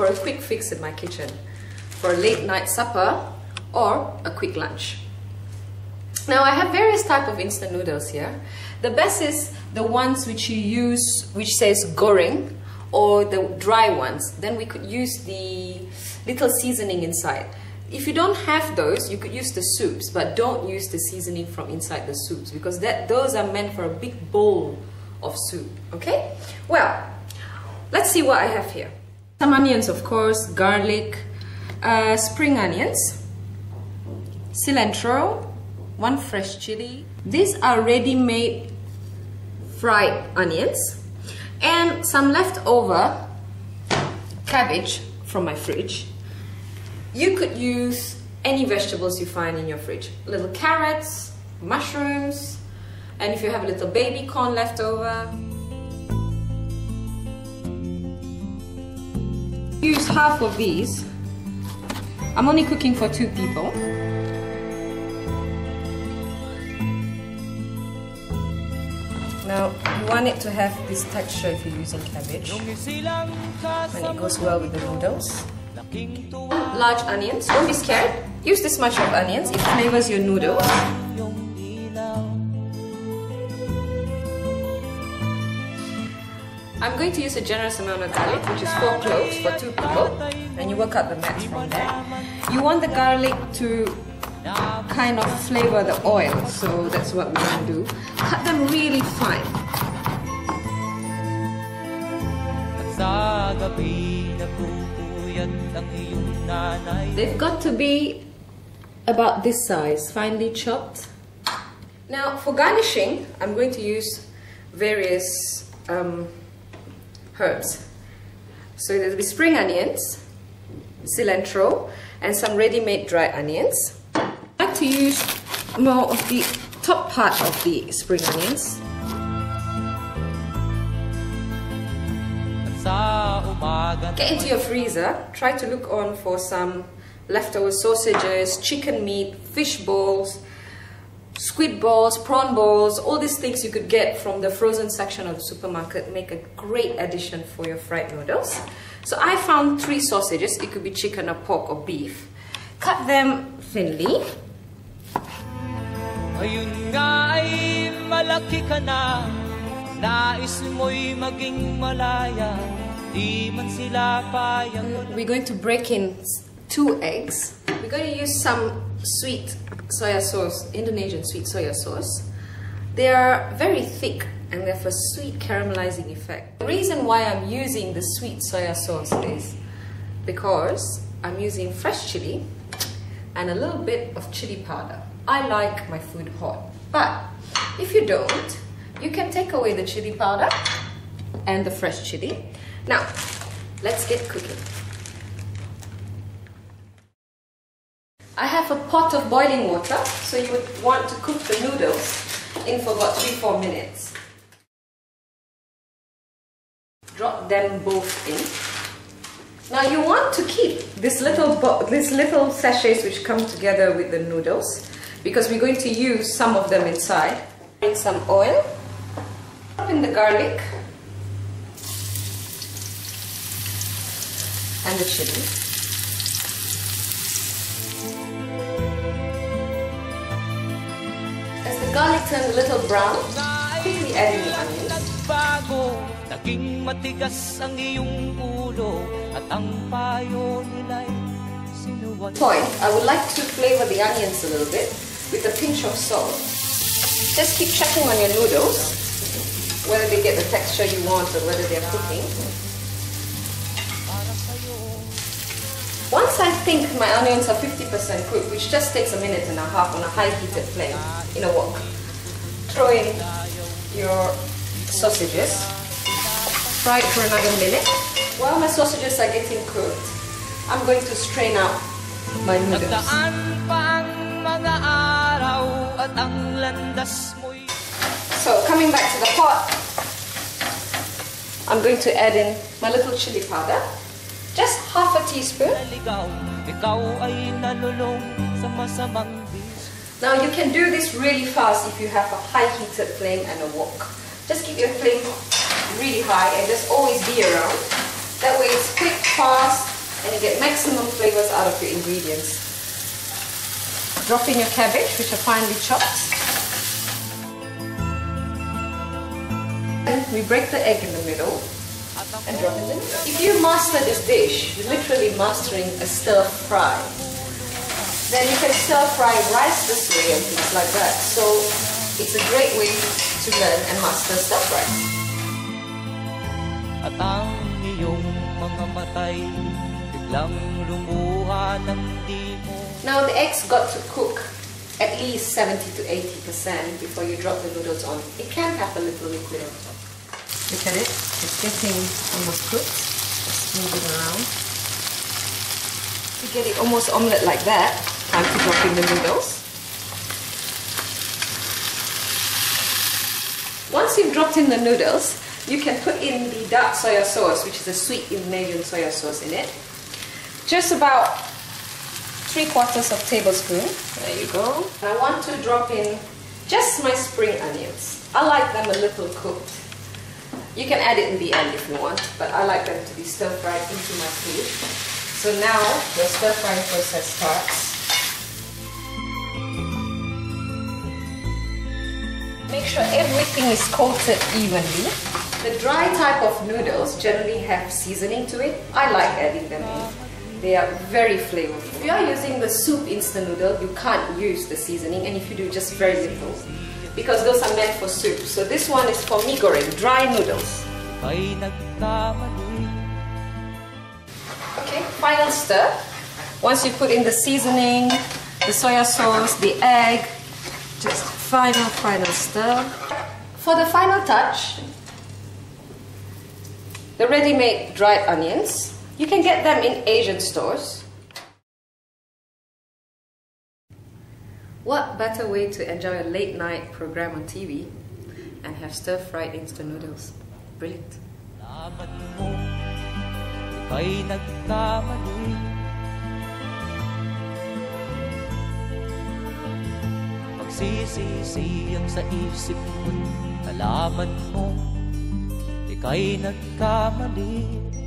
for a quick fix in my kitchen, for a late night supper or a quick lunch. Now I have various types of instant noodles here. The best is the ones which you use, which says goreng, or the dry ones. Then we could use the little seasoning inside. If you don't have those, you could use the soups, but don't use the seasoning from inside the soups, because those are meant for a big bowl of soup. Okay? Well, let's see what I have here. Some onions, of course, garlic, spring onions, cilantro, 1 fresh chili. These are ready-made fried onions, and some leftover cabbage from my fridge. You could use any vegetables you find in your fridge. Little carrots, mushrooms, and if you have a little baby corn left over. Use half of these. I'm only cooking for 2 people. Now, you want it to have this texture if you're using cabbage, and it goes well with the noodles. Large onions, don't be scared. Use this much of onions, it flavors your noodles. I'm going to use a generous amount of garlic, which is 4 cloves for 2 people, and you work out the math from there. You want the garlic to kind of flavor the oil, so that's what we're going to do. Cut them really fine. They've got to be about this size, finely chopped. Now for garnishing, I'm going to use various herbs. So there'll be spring onions, cilantro, and some ready-made dry onions. I like to use more of the top part of the spring onions. Get into your freezer, try to look on for some leftover sausages, chicken meat, fish balls, squid balls, prawn balls, all these things you could get from the frozen section of the supermarket. Make a great addition for your fried noodles. So I found 3 sausages. It could be chicken or pork or beef. Cut them thinly. Ayun nga ay malaki ka na, nais mo'y maging malaya, di man sila payag. We're going to break in 2 eggs. We're going to use some sweet soya sauce, Indonesian sweet soya sauce. They are very thick and they have a sweet caramelizing effect. The reason why I'm using the sweet soya sauce is because I'm using fresh chili and a little bit of chili powder. I like my food hot, but if you don't, you can take away the chili powder and the fresh chili. Now, let's get cooking. I have a pot of boiling water, so you would want to cook the noodles in for about 3-4 minutes. Drop them both in. Now you want to keep these little sachets which come together with the noodles, because we're going to use some of them inside. Bring some oil, drop in the garlic and the chili. As the garlic turns a little brown, quickly add in the onions. Naging matigas ang iyong ulo at ang payo nila'y sinuwan. Point, I would like to flavor the onions a little bit with a pinch of salt. Just keep checking on your noodles, whether they get the texture you want or whether they're cooking. Once I think my onions are 50% cooked, which just takes 1.5 minutes on a high heated flame in a wok, throw in your sausages. Fry it for another minute. While my sausages are getting cooked, I'm going to strain out my noodles. So coming back to the pot, I'm going to add in my little chili powder, just half a teaspoon. Now you can do this really fast if you have a high heated flame and a wok. Just keep your flame really high and just always be around. That way it's quick, fast, and you get maximum flavors out of your ingredients. Drop in your cabbage, which are finely chopped. And we break the egg in the middle and drop it in. If you master this dish, you're literally mastering a stir fry. Then you can stir fry rice this way and things like that. So it's a great way to learn and master stir fry. At ang iyong mga matay biglang lumuha ng di mo. Now the eggs got to cook at least 70 to 80% before you drop the noodles on. It can have a little liquid on top. Look at it, it's getting almost cooked. Just move it around. To get it almost omelette like that, time to drop in the noodles. Once you've dropped in the noodles, you can put in the dark soya sauce, which is a sweet Indonesian soya sauce in it. Just about 3/4 tablespoon. There you go. And I want to drop in just my spring onions. I like them a little cooked. You can add it in the end if you want, but I like them to be stir fried into my food. So now the stir frying process starts. Make sure everything is coated evenly. The dry type of noodles generally have seasoning to it. I like adding them in. They are very flavorful. If you are using the soup instant noodle, you can't use the seasoning, and if you do, just very little, because those are meant for soup. So this one is for mee goreng, dry noodles. Okay, final stir. Once you put in the seasoning, the soya sauce, the egg, just final stir. For the final touch, the ready-made dried onions. You can get them in Asian stores. What better way to enjoy a late night program on TV and have stir-fried instant noodles? Brilliant. Magsisisiyang sa isip mo, alaman mo, ika'y nagkamali.